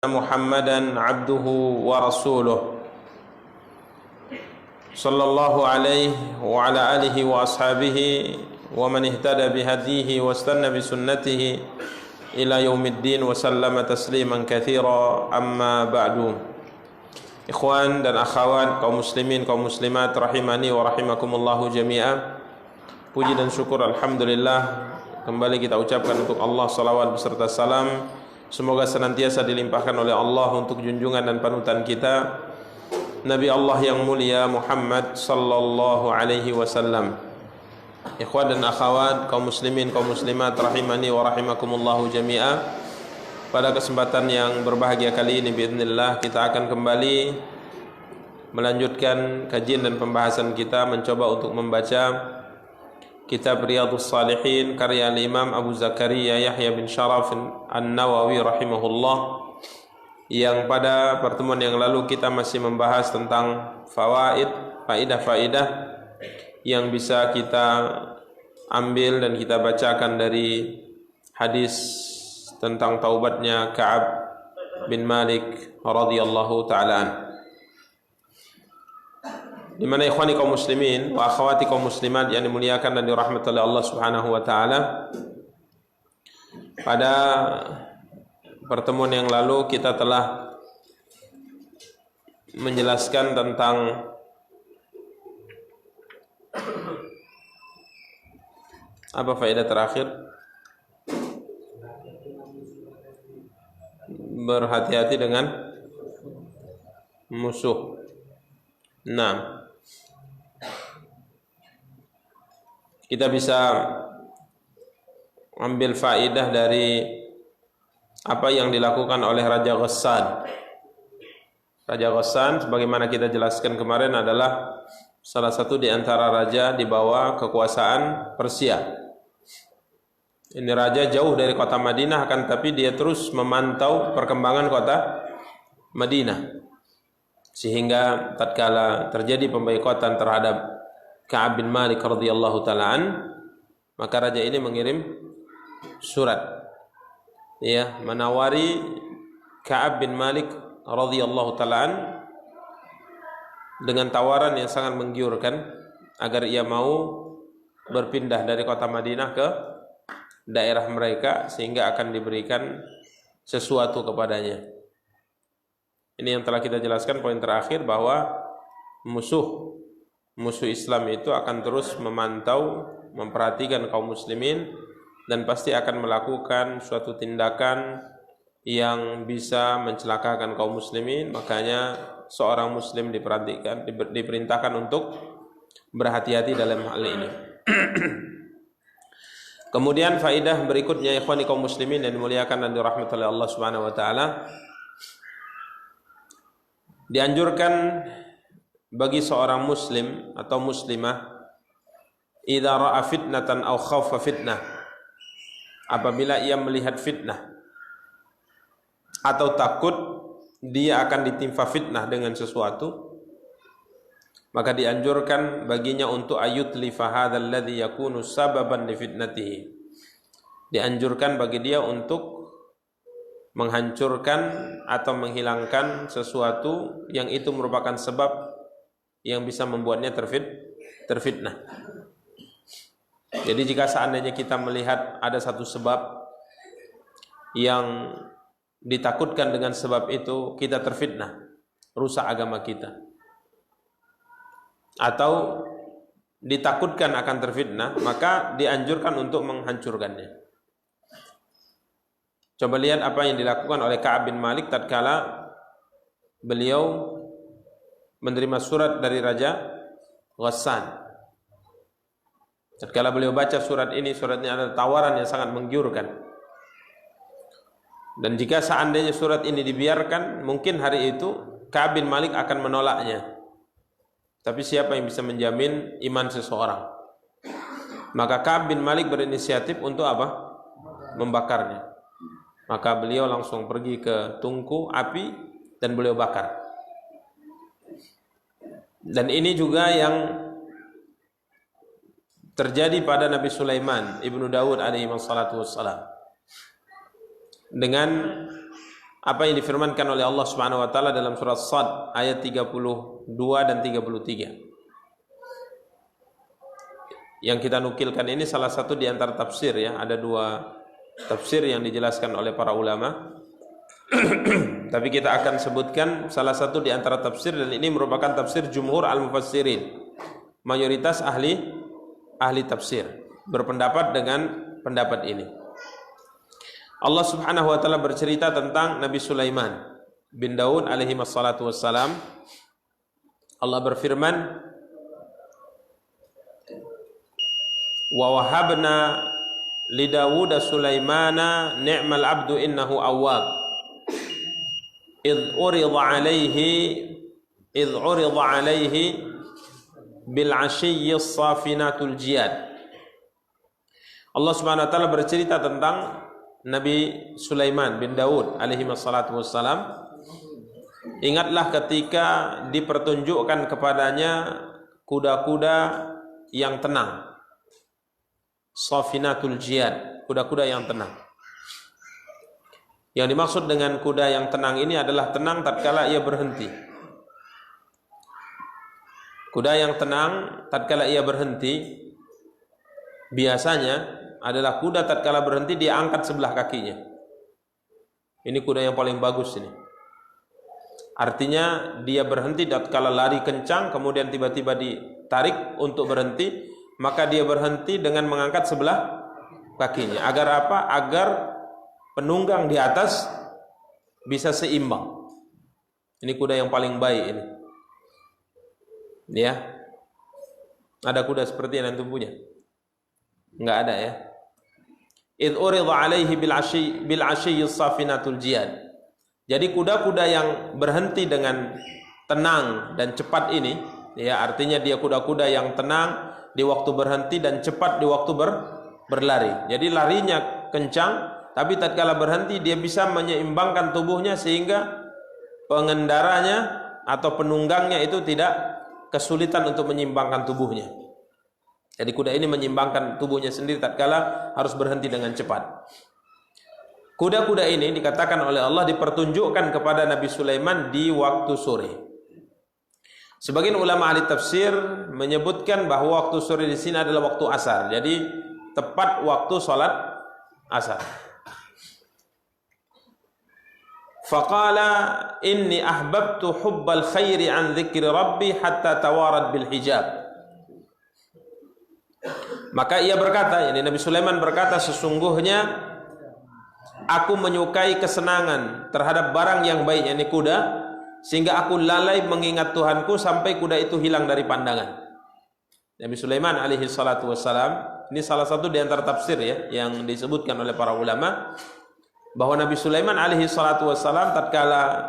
محمدا عبده ورسوله صلى الله عليه وعلى آله وأصحابه ومن اهتدى بهديه واستنى بسنته إلى يوم الدين وسلم تسليما كثيرا أما بعد. Ikhwan dan akhwat, kaum muslimin, kaum muslimat, rahimani wa rahimakumullahu jami'a. Puji dan syukur alhamdulillah kembali kita ucapkan untuk Allah salawat beserta salam. Semoga senantiasa dilimpahkan oleh Allah untuk junjungan dan panutan kita Nabi Allah yang mulia Muhammad sallallahu alaihi wasallam. Ikhwan dan akhwat, kaum muslimin, kaum muslimat, rahimani wa rahimakumullahu jami'a. Pada kesempatan yang berbahagia kali ini biidznillah kita akan kembali melanjutkan kajian dan pembahasan kita, mencoba untuk membaca kitab Riyadhus Shalihin karya Imam Abu Zakaria Yahya bin Sharaf An-Nawawi rahimahullah, yang pada pertemuan yang lalu kita masih membahas tentang faidah-faidah yang bisa kita ambil dan kita bacakan dari hadis tentang taubatnya Ka'ab bin Malik radhiyallahu ta'ala. Di mana ikhwani kaum muslimin wa akhwati kaum muslimat yang dimuliakan dan dirahmati oleh Allah Subhanahu wa taala, pada pertemuan yang lalu kita telah menjelaskan tentang apa faedah terakhir? Berhati-hati dengan musuh. Nah, kita bisa ambil faedah dari apa yang dilakukan oleh Raja Ghassan. Raja Ghassan, sebagaimana kita jelaskan kemarin, adalah salah satu di antara raja di bawah kekuasaan Persia. Ini raja jauh dari kota Madinah, akan tapi dia terus memantau perkembangan kota Madinah, sehingga tatkala terjadi pemboikotan terhadap Ka'ab bin Malik radhiyallahu ta'ala, maka raja ini mengirim surat menawari Ka'ab bin Malik radhiyallahu ta'ala dengan tawaran yang sangat menggiurkan agar ia mau berpindah dari kota Madinah ke daerah mereka, sehingga akan diberikan sesuatu kepadanya. Ini yang telah kita jelaskan poin terakhir, bahwa musuh Islam itu akan terus memantau, memperhatikan kaum muslimin, dan pasti akan melakukan suatu tindakan yang bisa mencelakakan kaum muslimin. Makanya seorang muslim diperintahkan untuk berhati-hati dalam hal ini. Kemudian faidah berikutnya, ikhwani kaum muslimin yang dimuliakan dan dirahmati oleh Allah Subhanahu wa taala, dianjurkan bagi seorang muslim atau muslimah, idza ra'a fitnatan aw khawfa fitnah, apabila ia melihat fitnah atau takut dia akan ditimpa fitnah dengan sesuatu, maka dianjurkan baginya untuk ayutlifa hadzal ladzi yakunu sababan li fitnatihi. Dianjurkan bagi dia untuk menghancurkan atau menghilangkan sesuatu yang itu merupakan sebab yang bisa membuatnya terfitnah. Jadi jika seandainya kita melihat ada satu sebab yang ditakutkan dengan sebab itu kita terfitnah, rusak agama kita, atau ditakutkan akan terfitnah, maka dianjurkan untuk menghancurkannya. Coba lihat apa yang dilakukan oleh Ka'ab bin Malik tatkala beliau menerima surat dari Raja Ghassan. Tatkala beliau baca surat ini, suratnya adalah tawaran yang sangat menggiurkan. Dan jika seandainya surat ini dibiarkan, mungkin hari itu Ka'ab bin Malik akan menolaknya. Tapi siapa yang bisa menjamin iman seseorang? Maka Ka'ab bin Malik berinisiatif untuk apa? Membakarnya. Maka beliau langsung pergi ke tungku api dan beliau bakar. Dan ini juga yang terjadi pada Nabi Sulaiman ibnu Daud alaihi wassalatu wassalam. Dengan apa yang difirmankan oleh Allah Subhanahu wa taala dalam surat Shad ayat 32 dan 33. Yang kita nukilkan ini salah satu di antara tafsir ya, ada dua tafsir yang dijelaskan oleh para ulama. Tapi kita akan sebutkan salah satu di antara tafsir, dan ini merupakan tafsir jumhur al-mufassirin. Mayoritas ahli tafsir berpendapat dengan pendapat ini. Allah Subhanahu wa taala bercerita tentang Nabi Sulaiman bin Daud alaihi wassalatu wassalam. Allah berfirman, "Wa wahabna li Dawud Sulaimana ni'mal 'abdu innahu awwab. Idh urida 'alaihi bil 'ashiyyi as-safinatul jiyad." Allah Subhanahu wa taala bercerita tentang Nabi Sulaiman bin Daud alaihi wassalatu wassalam. Ingatlah ketika dipertunjukkan kepadanya kuda-kuda yang tenang, safinatul jiyad, kuda-kuda yang tenang. Yang dimaksud dengan kuda yang tenang ini adalah tenang tatkala ia berhenti. Kuda yang tenang tatkala ia berhenti biasanya adalah kuda tatkala berhenti dia angkat sebelah kakinya. Ini kuda yang paling bagus ini. Artinya dia berhenti tatkala lari kencang, kemudian tiba-tiba ditarik untuk berhenti, maka dia berhenti dengan mengangkat sebelah kakinya. Agar apa? Agar penunggang di atas bisa seimbang. Ini kuda yang paling baik ini. Ya. Ada kuda seperti yang antum punya? Enggak ada ya. Idh urida 'alaihi bil 'ashiyyi as-safinatul jiyad. Jadi kuda-kuda yang berhenti dengan tenang dan cepat ini, ya artinya dia kuda-kuda yang tenang di waktu berhenti dan cepat di waktu berlari. Jadi larinya kencang, tapi tatkala berhenti dia bisa menyeimbangkan tubuhnya sehingga pengendaranya atau penunggangnya itu tidak kesulitan untuk menyeimbangkan tubuhnya. Jadi kuda ini menyeimbangkan tubuhnya sendiri tatkala harus berhenti dengan cepat. Kuda-kuda ini dikatakan oleh Allah dipertunjukkan kepada Nabi Sulaiman di waktu sore. Sebagian ulama ahli tafsir menyebutkan bahwa waktu sore di sini adalah waktu asar. Jadi tepat waktu salat asar. Faqala inni ahbabtu hubbal khairi an dzikri rabbi hatta tawarat bil hijab. Maka ia berkata, yani Nabi Sulaiman berkata, sesungguhnya aku menyukai kesenangan terhadap barang yang baik, yakni kuda, sehingga aku lalai mengingat Tuhanku sampai kuda itu hilang dari pandangan. Nabi Sulaiman alaihi salatu wassalam, ini salah satu di antara tafsir ya yang disebutkan oleh para ulama, bahwa Nabi Sulaiman alaihi salatu wassalam tatkala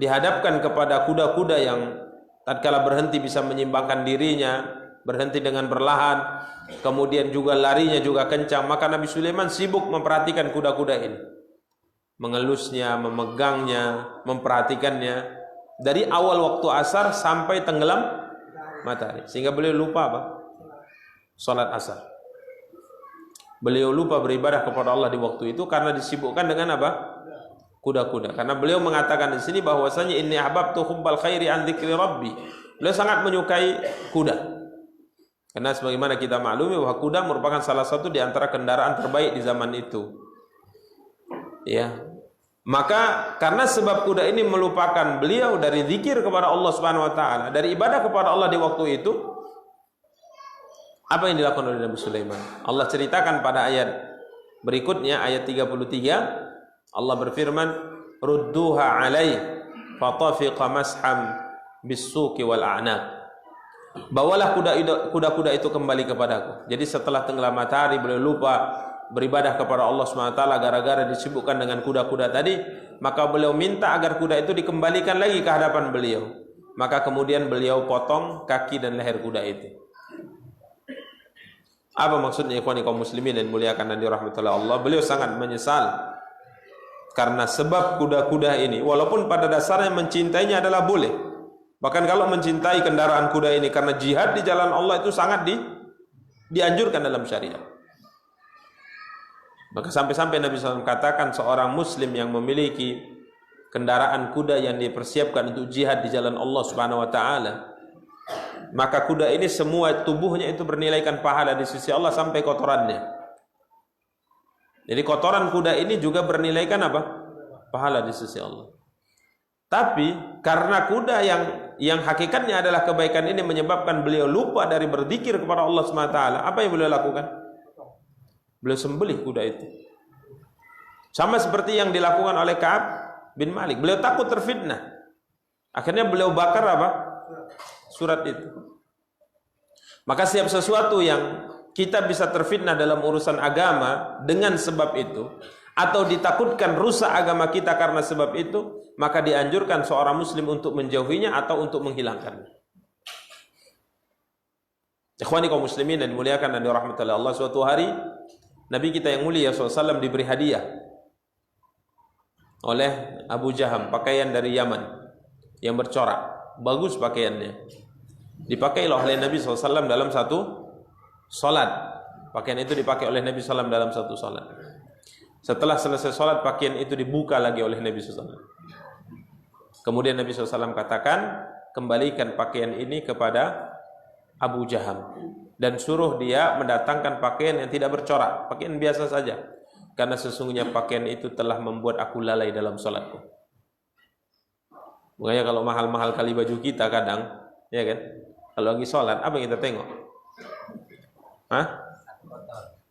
dihadapkan kepada kuda-kuda yang tatkala berhenti bisa menyeimbangkan dirinya, berhenti dengan perlahan, kemudian juga larinya juga kencang, maka Nabi Sulaiman sibuk memperhatikan kuda-kuda ini, mengelusnya, memegangnya, memperhatikannya dari awal waktu asar sampai tenggelam matahari, sehingga beliau lupa apa? Salat asar. Beliau lupa beribadah kepada Allah di waktu itu karena disibukkan dengan apa? Kuda-kuda. Karena beliau mengatakan di sini bahwasanya inni ahbabtu hubbal khairi an dzikri rabbi. Beliau sangat menyukai kuda. Karena sebagaimana kita maklumi bahwa kuda merupakan salah satu di antara kendaraan terbaik di zaman itu. Ya. Maka karena sebab kuda ini melupakan beliau dari zikir kepada Allah Subhanahu wa taala, dari ibadah kepada Allah di waktu itu, apa yang dilakukan oleh Nabi Sulaiman? Allah ceritakan pada ayat berikutnya, ayat 33, Allah berfirman, "Rudduha 'alai fatafiqa masham bis-suqi wal a'naq." Bawalah kuda-kuda itu kembali kepadaku. Jadi setelah tenggelam matahari beliau lupa beribadah kepada Allah SWT gara-gara disibukkan dengan kuda-kuda tadi, maka beliau minta agar kuda itu dikembalikan lagi ke hadapan beliau. Maka kemudian beliau potong kaki dan leher kuda itu. Apa maksudnya ikhwani kaum muslimin dan muliakan dan dirahmatullahi Allah? Beliau sangat menyesal karena sebab kuda-kuda ini, walaupun pada dasarnya mencintainya adalah boleh. Bahkan kalau mencintai kendaraan kuda ini karena jihad di jalan Allah itu sangat dianjurkan dalam syariat. Maka sampai-sampai Nabi SAW katakan seorang muslim yang memiliki kendaraan kuda yang dipersiapkan untuk jihad di jalan Allah Subhanahu wa taala, maka kuda ini semua tubuhnya itu bernilaikan pahala di sisi Allah sampai kotorannya. Jadi kotoran kuda ini juga bernilaikan apa? Pahala di sisi Allah. Tapi karena kuda yang hakikatnya adalah kebaikan ini menyebabkan beliau lupa dari berzikir kepada Allah Subhanahu wa taala, apa yang beliau lakukan? Beliau sembelih kuda itu. Sama seperti yang dilakukan oleh Ka'ab bin Malik. Beliau takut terfitnah. Akhirnya beliau bakar apa? Surat itu. Maka setiap sesuatu yang kita bisa terfitnah dalam urusan agama dengan sebab itu, atau ditakutkan rusak agama kita karena sebab itu, maka dianjurkan seorang muslim untuk menjauhinya atau untuk menghilangkannya. Ikhwani kaum muslimin yang dimuliakan dan dirahmati oleh Allah, suatu hari Nabi kita yang mulia SAW diberi hadiah oleh Abu Jaham, pakaian dari Yaman yang bercorak, bagus pakaiannya, dipakai oleh Nabi SAW dalam satu salat. Pakaian itu dipakai oleh Nabi SAW dalam satu salat. Setelah selesai salat, pakaian itu dibuka lagi oleh Nabi SAW. Kemudian Nabi SAW katakan, kembalikan pakaian ini kepada Abu Jaham dan suruh dia mendatangkan pakaian yang tidak bercorak, pakaian biasa saja, karena sesungguhnya pakaian itu telah membuat aku lalai dalam salatku. Makanya kalau mahal-mahal kali baju kita kadang, ya kan, kalau lagi salat apa yang kita tengok? Hah?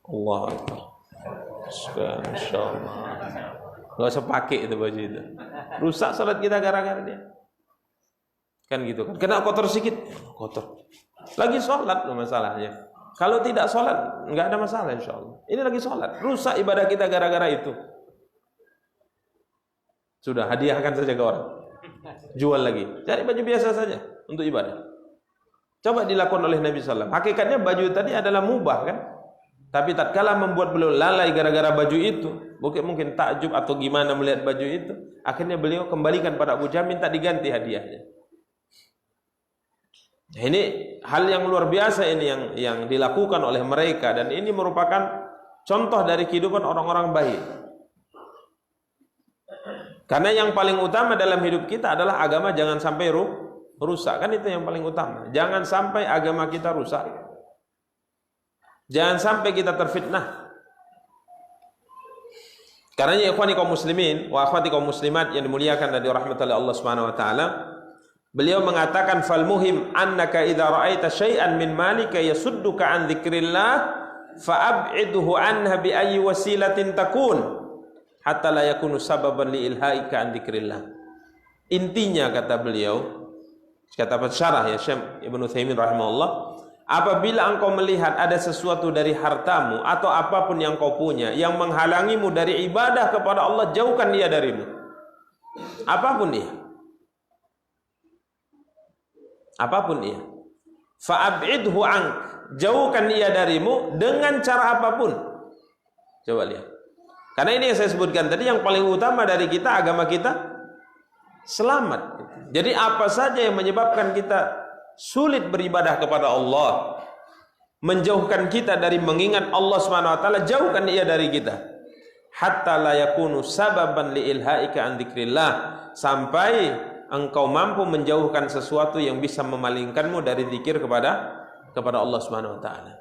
Allah Akbar. Insyaallah. Enggak usah pakai itu baju itu. Rusak salat kita gara-gara dia. Kan gitu kan. Kena kotor sedikit, kotor. Lagi salat loh masalahnya. Kalau tidak salat enggak ada masalah insyaallah. Ini lagi salat, rusak ibadah kita gara-gara itu. Sudah, hadiahkan saja ke orang. Jual lagi. Cari baju biasa saja untuk ibadah. Coba dilakukan oleh Nabi SAW. Hakikatnya baju tadi adalah mubah kan? Tapi tatkala membuat beliau lalai gara-gara baju itu, mungkin takjub atau gimana melihat baju itu, akhirnya beliau kembalikan pada Abu Jaham, minta diganti hadiahnya. Nah, ini hal yang luar biasa ini yang dilakukan oleh mereka, dan ini merupakan contoh dari kehidupan orang-orang baik. Karena yang paling utama dalam hidup kita adalah agama jangan sampai rusak, kan itu yang paling utama. Jangan sampai agama kita rusak. Jangan sampai kita terfitnah. Karena ya ikhwani kaum muslimin wa akhwati kaum muslimat yang dimuliakan dan dirahmati oleh Allah Subhanahu wa taala, beliau mengatakan fal muhim annaka idza ra'aita syai'an min malika yasudduka an dzikrillah fa'ab'idhu anha bi ayyi wasilatin takun hatta la yakunu sababan li ilhaika an dzikrillah. Intinya kata beliau, kata pensyarah ya Syekh Ibnu Utsaimin rahimahullah, apabila engkau melihat ada sesuatu dari hartamu atau apapun yang kau punya yang menghalangimu dari ibadah kepada Allah, jauhkan dia darimu. Apapun dia. Apapun dia. Fa'ab'idhu ank. Jauhkan dia darimu dengan cara apapun. Coba lihat. Karena ini yang saya sebutkan tadi, yang paling utama dari kita, agama kita selamat. Jadi apa saja yang menyebabkan kita sulit beribadah kepada Allah, menjauhkan kita dari mengingat Allah Subhanahu wa taala, jauhkan ia dari kita. Hatta la yakunu sababan li ilhaika an dzikrillah, sampai engkau mampu menjauhkan sesuatu yang bisa memalingkanmu dari zikir kepada Allah Subhanahu wa taala.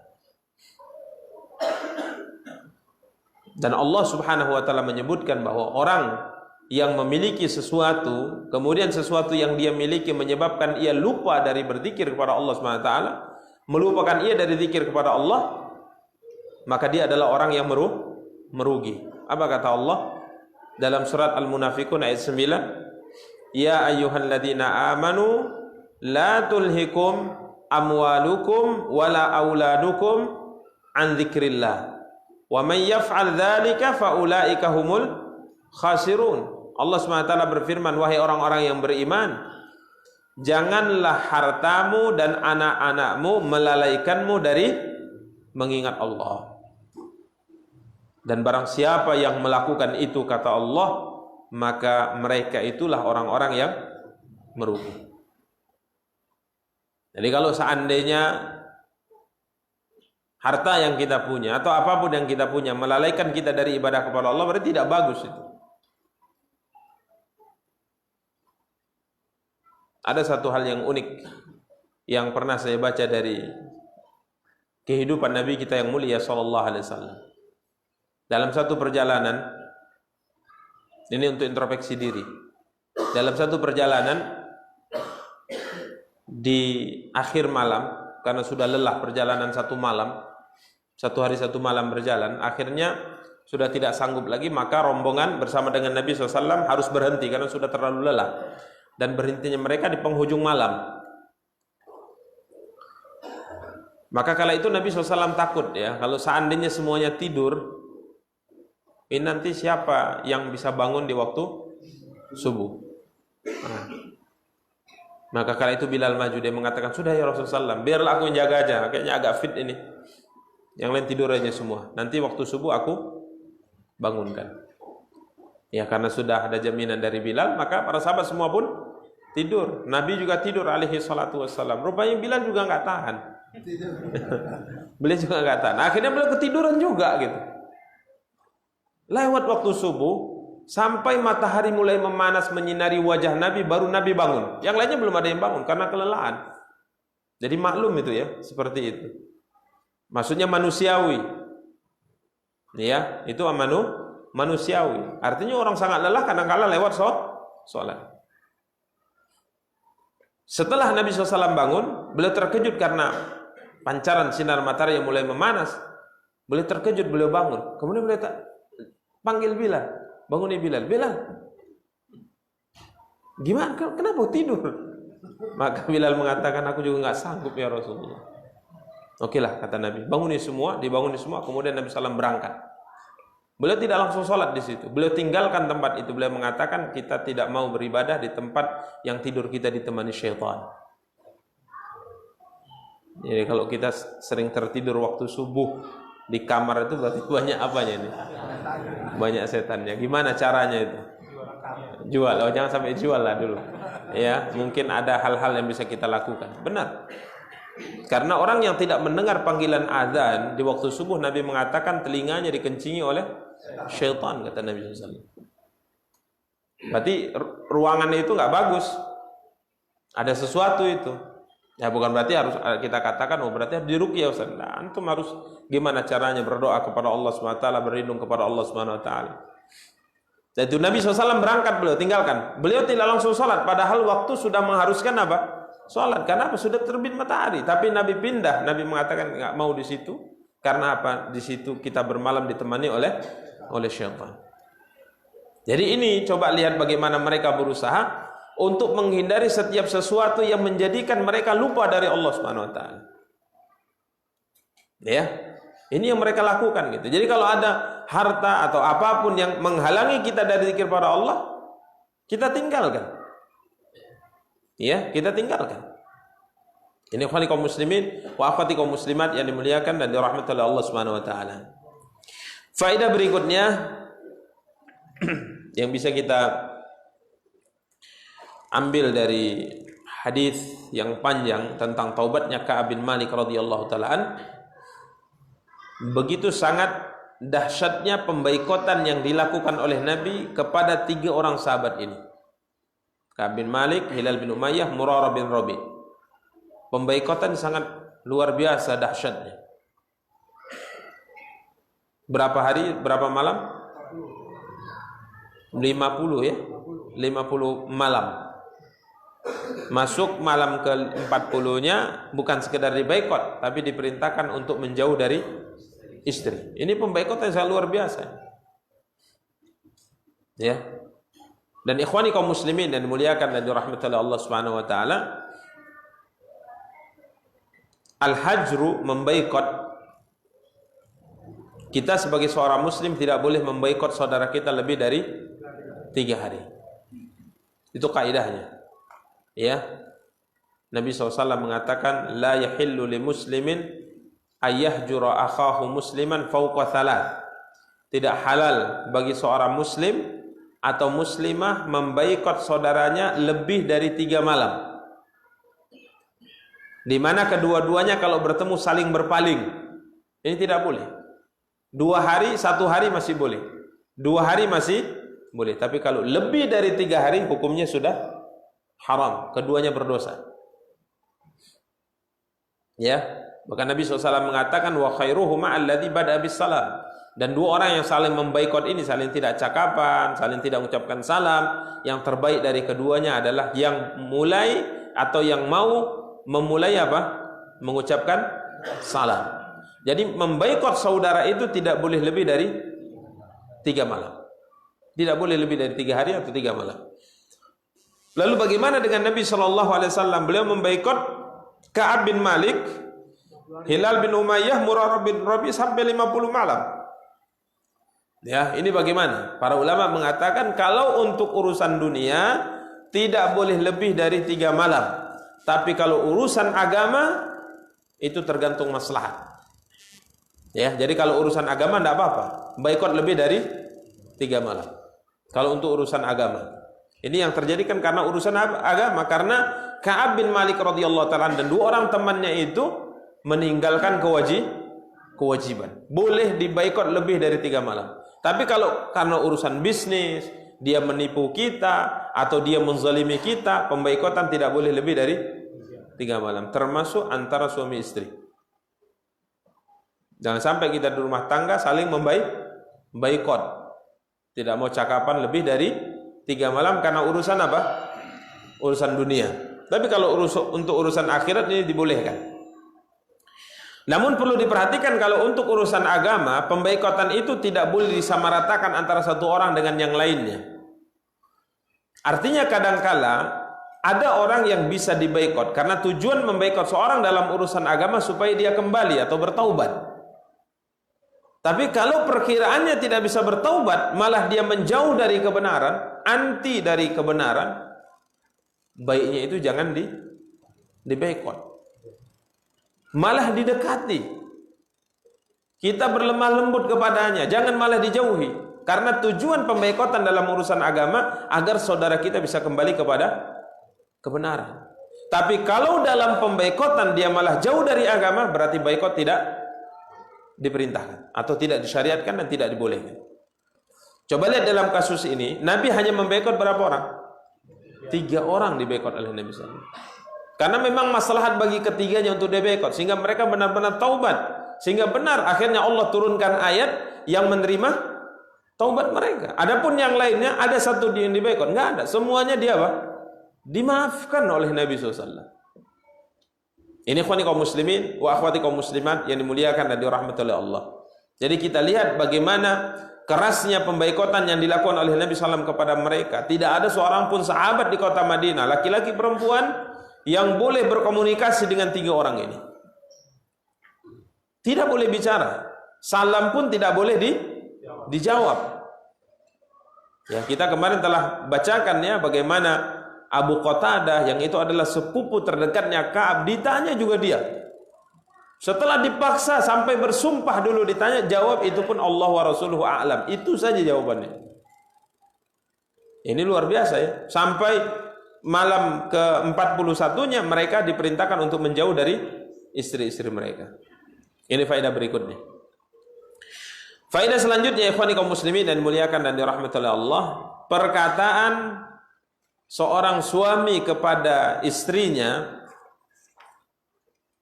Dan Allah Subhanahu wa taala menyebutkan bahwa orang yang memiliki sesuatu, kemudian sesuatu yang dia miliki menyebabkan ia lupa dari berzikir kepada Allah Subhanahu wa taala, melupakan ia dari zikir kepada Allah, maka dia adalah orang yang merugi. Apa kata Allah dalam surat Al-Munafiqun ayat 9? Ya ayyuhalladzina amanu la tulhikum amwalukum wala auladukum an dzikrillah wa man yaf'al dzalika fa ulaika humul khasirun. Allah SWT berfirman, wahai orang-orang yang beriman, janganlah hartamu dan anak-anakmu melalaikanmu dari mengingat Allah. Dan barang siapa yang melakukan itu, kata Allah, maka mereka itulah orang-orang yang merugi. Jadi kalau seandainya harta yang kita punya atau apapun yang kita punya melalaikan kita dari ibadah kepada Allah, berarti tidak bagus itu. ada satu hal yang unik yang pernah saya baca dari kehidupan Nabi kita yang mulia sallallahu alaihi wasallam. Dalam satu perjalanan, ini untuk introspeksi diri. Dalam satu perjalanan di akhir malam, karena sudah lelah perjalanan satu malam, satu hari satu malam berjalan, akhirnya sudah tidak sanggup lagi, maka rombongan bersama dengan Nabi SAW harus berhenti karena sudah terlalu lelah. Dan berhentinya mereka di penghujung malam. Maka kala itu Nabi SAW takut ya, kalau seandainya semuanya tidur, ini nanti siapa yang bisa bangun di waktu subuh? Nah, maka kala itu Bilal maju, dia mengatakan, sudah ya Rasulullah SAW, biarlah aku yang jaga aja, kayaknya agak fit ini. Yang lain tidur aja semua, nanti waktu subuh aku bangunkan. Ya karena sudah ada jaminan dari Bilal, maka para sahabat semua pun tidur. Nabi juga tidur alaihi salatu wassalam. Rupanya Bilal juga nggak tahan. Beliau juga nggak tahan. Akhirnya beliau ketiduran juga gitu. Lewat waktu subuh, sampai matahari mulai memanas menyinari wajah Nabi, baru Nabi bangun. Yang lainnya belum ada yang bangun karena kelelahan. Jadi maklum itu ya, seperti itu. Maksudnya manusiawi. Ya, itu manusiawi. Artinya orang sangat lelah kadang-kala lewat sholat. Setelah Nabi SAW bangun, beliau terkejut karena pancaran sinar matahari yang mulai memanas. Beliau terkejut, beliau bangun. Kemudian beliau panggil Bilal. Bangunin Bilal. Bilal, gimana? Kenapa tidur? Maka Bilal mengatakan, aku juga nggak sanggup ya Rasulullah. Oke lah, kata Nabi. Bangunin semua, dibangunin semua. Kemudian Nabi SAW berangkat. Beliau tidak langsung sholat di situ. Beliau tinggalkan tempat itu. Beliau mengatakan kita tidak mau beribadah di tempat yang tidur kita ditemani syaitan. Jadi kalau kita sering tertidur waktu subuh di kamar itu berarti banyak apanya ini? Banyak setannya. Gimana caranya itu? Jual. Oh jangan sampai jual lah dulu. Ya mungkin ada hal-hal yang bisa kita lakukan. Benar. Karena orang yang tidak mendengar panggilan azan di waktu subuh, Nabi mengatakan telinganya dikencingi oleh syaitan, kata Nabi SAW. Berarti ruangannya itu nggak bagus. Ada sesuatu itu. Ya bukan berarti harus kita katakan, oh berarti harus diruqyah Ustaz. Nah, antum harus gimana caranya berdoa kepada Allah SWT, berlindung kepada Allah SWT. Dan itu Nabi SAW berangkat, beliau tinggalkan. Beliau tidak langsung sholat, padahal waktu sudah mengharuskan apa? Sholat. Karena apa? Sudah terbit matahari. Tapi Nabi pindah. Nabi mengatakan nggak mau di situ. Karena apa? Di situ kita bermalam ditemani oleh syaitan. Jadi ini coba lihat bagaimana mereka berusaha untuk menghindari setiap sesuatu yang menjadikan mereka lupa dari Allah Subhanahu wa taala. Ya. Ini yang mereka lakukan gitu. Jadi kalau ada harta atau apapun yang menghalangi kita dari zikir pada Allah, kita tinggalkan. Ya, kita tinggalkan. Ini ikhwani kaum muslimin wa akhwati kaum muslimat yang dimuliakan dan dirahmati oleh Allah Subhanahu wa taala. Faedah berikutnya yang bisa kita ambil dari hadis yang panjang tentang taubatnya Ka'ab bin Malik radhiyallahu taala an, begitu sangat dahsyatnya pembaikotan yang dilakukan oleh Nabi kepada 3 orang sahabat ini. Ka'ab bin Malik, Hilal bin Umayyah, Murarah bin Rabi. Pembaikotan sangat luar biasa dahsyatnya. Berapa hari, berapa malam? 50 ya. 50 malam. Masuk malam ke-40-nya bukan sekedar dibaikot, tapi diperintahkan untuk menjauh dari istri. Ini pembaikotan yang sangat luar biasa. Ya. Dan ikhwani kaum muslimin dan dimuliakan dan dirahmati oleh Allah Subhanahu wa taala, al-hajru membaikot. Kita sebagai seorang muslim tidak boleh membaikot saudara kita lebih dari 3 hari. Itu kaidahnya. Ya. Nabi SAW mengatakan la yahillu li muslimin ayyahjura akhahu musliman fawqa 3. Tidak halal bagi seorang muslim atau muslimah membaikot saudaranya lebih dari 3 malam. Di mana kedua-duanya kalau bertemu saling berpaling. Ini tidak boleh. 2 hari, 1 hari masih boleh. 2 hari masih boleh. Tapi kalau lebih dari 3 hari hukumnya sudah haram, keduanya berdosa. Ya, bahkan Nabi SAW mengatakan wa khairuhuma alladzi bada'a bis salam. Dan dua orang yang saling membaikot ini, saling tidak cakapan, saling tidak mengucapkan salam, yang terbaik dari keduanya adalah yang mulai atau yang mau memulai apa? Mengucapkan salam. Jadi membaikot saudara itu tidak boleh lebih dari 3 malam. Tidak boleh lebih dari 3 hari atau 3 malam. Lalu bagaimana dengan Nabi SAW? Beliau membaikot Ka'ab bin Malik, Hilal bin Umayyah, Murarah bin Rabi sampai 50 malam. Ya, ini bagaimana? Para ulama mengatakan kalau untuk urusan dunia tidak boleh lebih dari 3 malam. Tapi kalau urusan agama itu tergantung maslahat. Ya, jadi kalau urusan agama tidak apa-apa. Baikot lebih dari 3 malam. Kalau untuk urusan agama. Ini yang terjadi kan karena urusan agama, karena Ka'ab bin Malik radhiyallahu ta'ala dan 2 orang temannya itu meninggalkan kewajiban. Boleh dibaikot lebih dari 3 malam. Tapi kalau karena urusan bisnis, dia menipu kita atau dia menzalimi kita, pembaikotan tidak boleh lebih dari 3 malam, termasuk antara suami istri. Jangan sampai kita di rumah tangga saling membaikot. Tidak mau cakapan lebih dari 3 malam karena urusan apa? Urusan dunia. Tapi kalau untuk urusan akhirat ini dibolehkan. Namun perlu diperhatikan kalau untuk urusan agama, pembaikotan itu tidak boleh disamaratakan antara satu orang dengan yang lainnya. Artinya kadangkala ada orang yang bisa dibaikot karena tujuan membaikot seorang dalam urusan agama supaya dia kembali atau bertaubat. Tapi kalau perkiraannya tidak bisa bertaubat, malah dia menjauh dari kebenaran, anti dari kebenaran, baiknya itu jangan dibaikot. Malah didekati. Kita berlemah lembut kepadanya, jangan malah dijauhi. Karena tujuan pembaikotan dalam urusan agama agar saudara kita bisa kembali kepada kebenaran. Tapi kalau dalam pembaikotan dia malah jauh dari agama, berarti baikot tidak diperintahkan atau tidak disyariatkan dan tidak dibolehkan. Coba lihat dalam kasus ini, Nabi hanya membaikot berapa orang? 3 orang dibaikot oleh Nabi SAW. Karena memang maslahat bagi ketiganya untuk dibaikot, sehingga mereka benar-benar taubat, sehingga benar akhirnya Allah turunkan ayat yang menerima taubat mereka. Adapun yang lainnya ada satu yang dibaikot, enggak ada, semuanya dia apa? Dimaafkan oleh Nabi SAW. Ini ikhwani kaum muslimin wa akhwati kaum muslimat yang dimuliakan dan dirahmati oleh Allah. Jadi kita lihat bagaimana kerasnya pembaikotan yang dilakukan oleh Nabi SAW kepada mereka. Tidak ada seorang pun sahabat di kota Madinah, laki-laki perempuan, yang boleh berkomunikasi dengan 3 orang ini. Tidak boleh bicara. Salam pun tidak boleh dijawab. Ya, kita kemarin telah bacakan ya bagaimana Abu Qatadah yang itu adalah sepupu terdekatnya Ka'ab ditanya juga dia. Setelah dipaksa sampai bersumpah dulu ditanya, jawab itu pun Allah wa rasuluhu a'lam. Itu saja jawabannya. Ini luar biasa ya. Sampai malam ke-41-nya mereka diperintahkan untuk menjauh dari istri-istri mereka. Ini faedah berikutnya. Faedah selanjutnya, ikhwani kaum muslimin dan muliakan dan dirahmati oleh Allah, perkataan seorang suami kepada istrinya,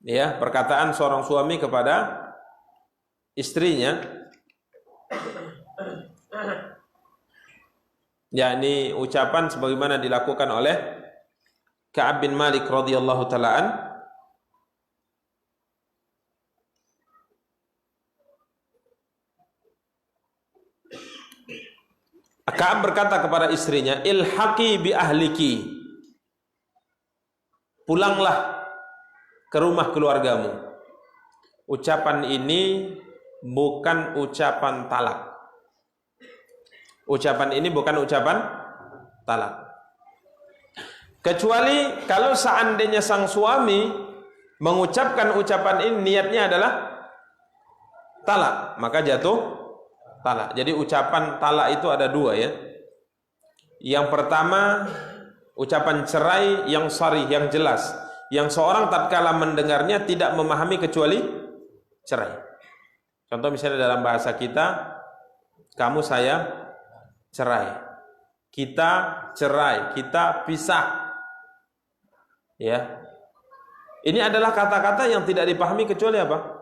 ya, perkataan seorang suami kepada istrinya, yakni ucapan sebagaimana dilakukan oleh Ka'ab bin Malik radhiyallahu ta'ala. Ka'ab berkata kepada istrinya, ilhaqi bi ahliki, pulanglah ke rumah keluargamu. Ucapan ini bukan ucapan talak. Ucapan ini bukan ucapan talak. Kecuali kalau seandainya sang suami mengucapkan ucapan ini niatnya adalah talak, maka jatuh talak. Jadi ucapan talak itu ada 2 ya. Yang pertama ucapan cerai yang sharih, yang jelas, yang seorang tatkala mendengarnya tidak memahami kecuali cerai. Contoh misalnya dalam bahasa kita, kamu saya cerai, kita cerai, kita pisah. Ya. Ini adalah kata-kata yang tidak dipahami kecuali apa?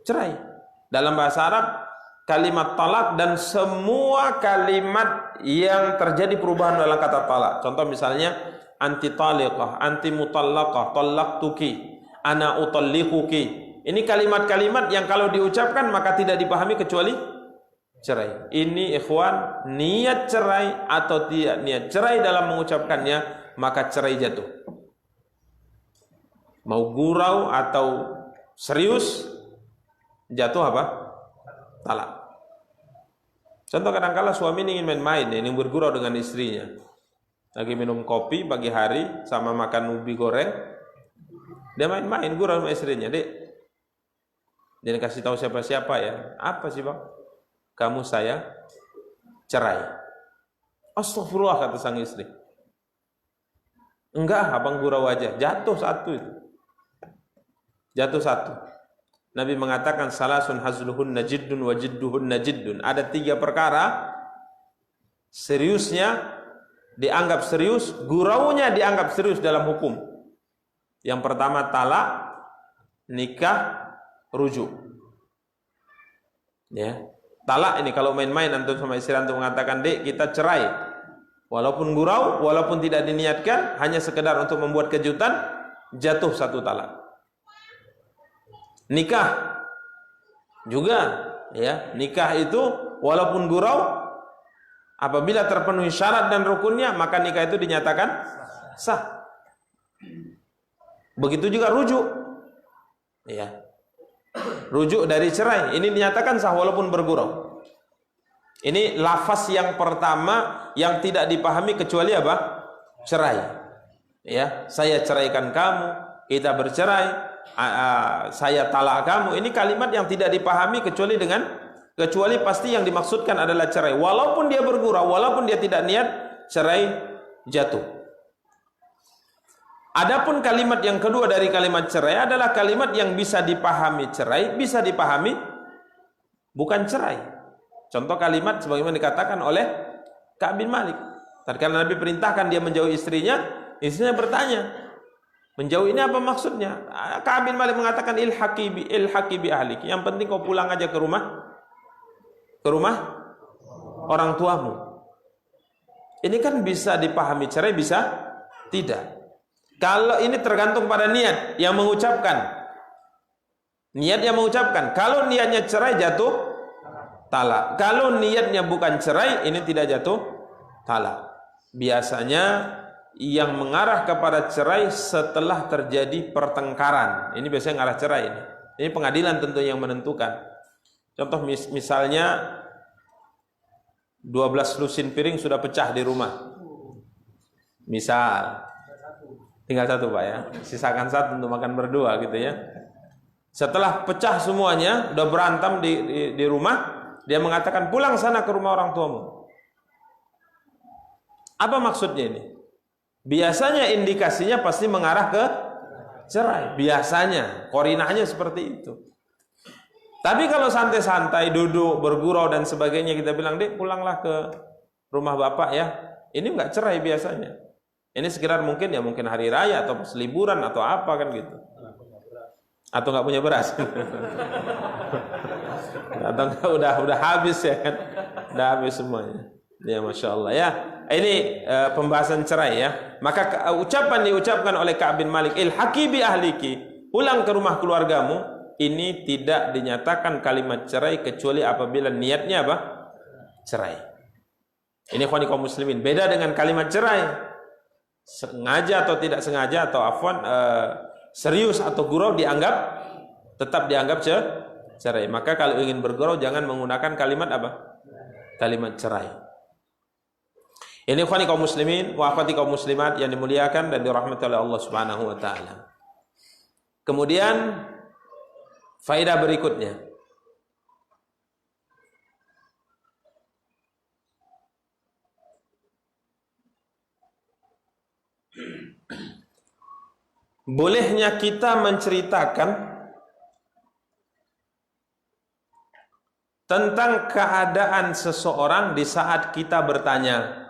Cerai. Dalam bahasa Arab, kalimat talak dan semua kalimat yang terjadi perubahan dalam kata talak. Contoh misalnya anti taliqah, anti mutallaqah, talaqtuki, ana utalliquki. Ini kalimat-kalimat yang kalau diucapkan maka tidak dipahami kecuali cerai. Ini ikhwan, niat cerai atau tidak niat cerai dalam mengucapkannya, maka cerai jatuh. Mau gurau atau serius, jatuh apa? Talak. Contoh kadang-kala suami ingin main-main, ini bergurau dengan istrinya. Lagi minum kopi pagi hari sama makan ubi goreng, dia main-main gurau sama istrinya. Dek, jangan kasih tahu siapa-siapa ya. Apa sih bang? Kamu saya cerai. Astagfirullah, kata sang istri. Enggak, abang gurau aja. Jatuh satu itu. Jatuh satu. Nabi mengatakan salasun hazluhun najiddun wa jidduhun najiddun. Ada 3 perkara seriusnya dianggap serius, guraunya dianggap serius dalam hukum. Yang pertama talak, nikah, rujuk. Ya. Talak ini kalau main-main antum sama istri antum mengatakan, "Dek, kita cerai." Walaupun gurau, walaupun tidak diniatkan, hanya sekedar untuk membuat kejutan, jatuh satu talak. Nikah juga, ya, nikah itu walaupun gurau, apabila terpenuhi syarat dan rukunnya, maka nikah itu dinyatakan sah. Begitu juga rujuk, ya, rujuk dari cerai, ini dinyatakan sah walaupun bergurau. Ini lafaz yang pertama yang tidak dipahami kecuali apa? Cerai. Ya, saya ceraikan kamu, kita bercerai. Saya talak kamu. Ini kalimat yang tidak dipahami kecuali pasti yang dimaksudkan adalah cerai. Walaupun dia bergurau, walaupun dia tidak niat, cerai jatuh. Adapun kalimat yang kedua dari kalimat cerai adalah kalimat yang bisa dipahami cerai, bisa dipahami bukan cerai. Contoh kalimat sebagaimana dikatakan oleh Ka'ab bin Malik. Tatkala Nabi perintahkan dia menjauhi istrinya bertanya, menjauh ini apa maksudnya? Ka'ab bin Malik mengatakan ilhaqi bi ahliki. Yang penting kau pulang aja ke rumah orang tuamu. Ini kan bisa dipahami cerai, bisa tidak. Kalau ini tergantung pada niat yang mengucapkan. Niat yang mengucapkan. Kalau niatnya cerai jatuh talak. Kalau niatnya bukan cerai, ini tidak jatuh talak. Biasanya yang mengarah kepada cerai setelah terjadi pertengkaran. Ini biasanya ngarah cerai ini. Ini pengadilan tentu yang menentukan. Contoh misalnya 12 lusin piring sudah pecah di rumah. Misal tinggal satu Pak ya. Sisakan satu untuk makan berdua gitu ya. Setelah pecah semuanya, udah berantem di rumah, dia mengatakan pulang sana ke rumah orang tuamu. Apa maksudnya ini? Biasanya indikasinya pasti mengarah ke cerai. Biasanya, korinahnya seperti itu. Tapi kalau santai-santai, duduk, bergurau dan sebagainya, kita bilang, "Dek, pulanglah ke rumah bapak ya." Ini enggak cerai biasanya. Ini sekitar mungkin hari raya atau pas liburan atau apa kan gitu. Atau enggak punya beras. Atau enggak udah habis ya kan. Udah habis semuanya. Ya Masya Allah ya. Ini pembahasan cerai ya. Maka ucapan diucapkan oleh Ka'ab bin Malik, ilhaqi bi ahliki, pulang ke rumah keluargamu, ini tidak dinyatakan kalimat cerai kecuali apabila niatnya apa? Cerai. Ini ikhwani kaum muslimin, beda dengan kalimat cerai. Sengaja atau tidak sengaja atau afwan serius atau gurau tetap dianggap cerai. Maka kalau ingin bergurau jangan menggunakan kalimat apa? Kalimat cerai. Ini ikhwani kaum muslimin wa akhwati kaum muslimat yang dimuliakan dan dirahmati oleh Allah Subhanahu wa taala. Kemudian faedah berikutnya. Bolehnya kita menceritakan tentang keadaan seseorang di saat kita bertanya.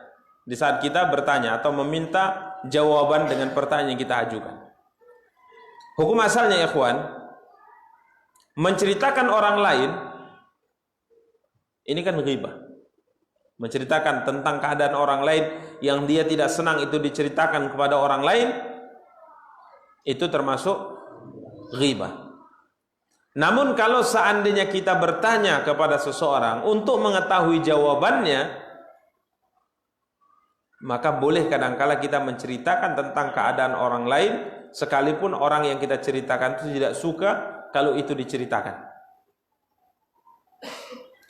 Di saat kita bertanya atau meminta jawaban dengan pertanyaan yang kita ajukan. Hukum asalnya ya ikhwan, menceritakan orang lain ini kan ghibah. Menceritakan tentang keadaan orang lain yang dia tidak senang itu diceritakan kepada orang lain, itu termasuk ghibah. Namun kalau seandainya kita bertanya kepada seseorang untuk mengetahui jawabannya, maka boleh kadangkala kita menceritakan tentang keadaan orang lain, sekalipun orang yang kita ceritakan itu tidak suka kalau itu diceritakan.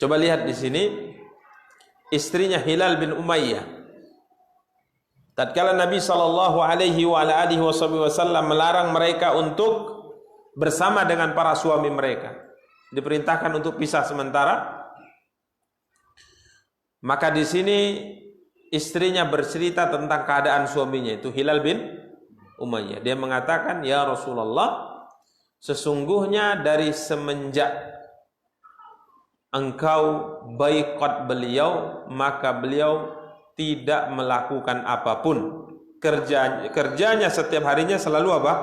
Coba lihat di sini, istrinya Hilal bin Umayyah. Tatkala Nabi SAW melarang mereka untuk bersama dengan para suami mereka, diperintahkan untuk pisah sementara, maka di sini istrinya bercerita tentang keadaan suaminya, itu Hilal bin Umayyah. Dia mengatakan, ya Rasulullah, sesungguhnya dari semenjak engkau boikot beliau, maka beliau tidak melakukan apapun. Kerjanya setiap harinya selalu apa?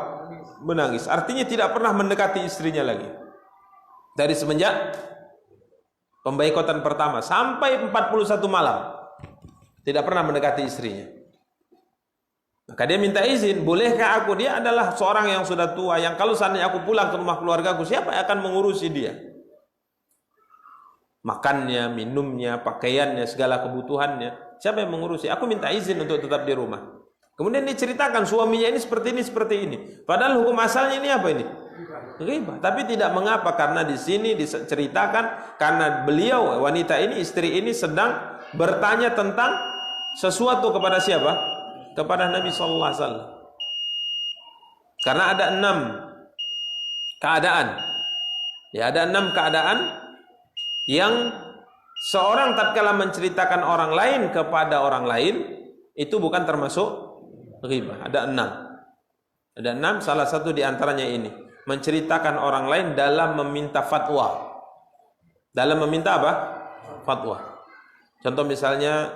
Menangis. Artinya tidak pernah mendekati istrinya lagi. Dari semenjak pemboikotan pertama sampai 41 malam tidak pernah mendekati istrinya. Maka dia minta izin, bolehkah aku? Dia adalah seorang yang sudah tua, yang kalau seandainya aku pulang ke rumah keluargaku, siapa yang akan mengurusi dia? Makannya, minumnya, pakaiannya, segala kebutuhannya, siapa yang mengurusi? Aku minta izin untuk tetap di rumah. Kemudian diceritakan suaminya ini seperti ini, seperti ini. Padahal hukum asalnya ini apa ini? Ghibah. Tapi tidak mengapa, karena di sini diceritakan karena beliau, wanita ini, istri ini sedang bertanya tentang sesuatu kepada siapa? Kepada Nabi sallallahu alaihi wasallam. Karena ada 6 keadaan. Ya, ada 6 keadaan yang seorang tatkala menceritakan orang lain kepada orang lain itu bukan termasuk ghibah. Ada 6. Ada 6, salah satu di antaranya ini, menceritakan orang lain dalam meminta fatwa. Dalam meminta apa? Fatwa. Contoh misalnya,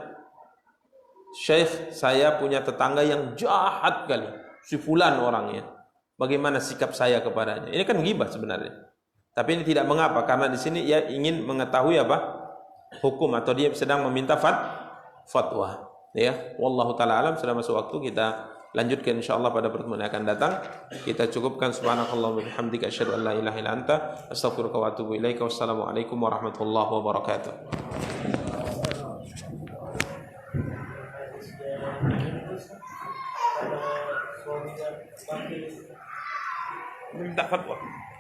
Syekh, saya punya tetangga yang jahat kali, si fulan orangnya. Bagaimana sikap saya kepadanya? Ini kan ghibah sebenarnya. Tapi ini tidak mengapa, karena di sini ia ingin mengetahui apa? Hukum, atau dia sedang meminta fatwa. Ya, wallahu taala alam. Sudah masuk waktu, kita lanjutkan insyaallah pada pertemuan yang akan datang. Kita cukupkan. Subhanakallahumma wa bihamdika asyhadu an la ilaha illa anta astaghfiruka wa atubu ilaika. Wassalamualaikum warahmatullahi wabarakatuh. Minta fatwa.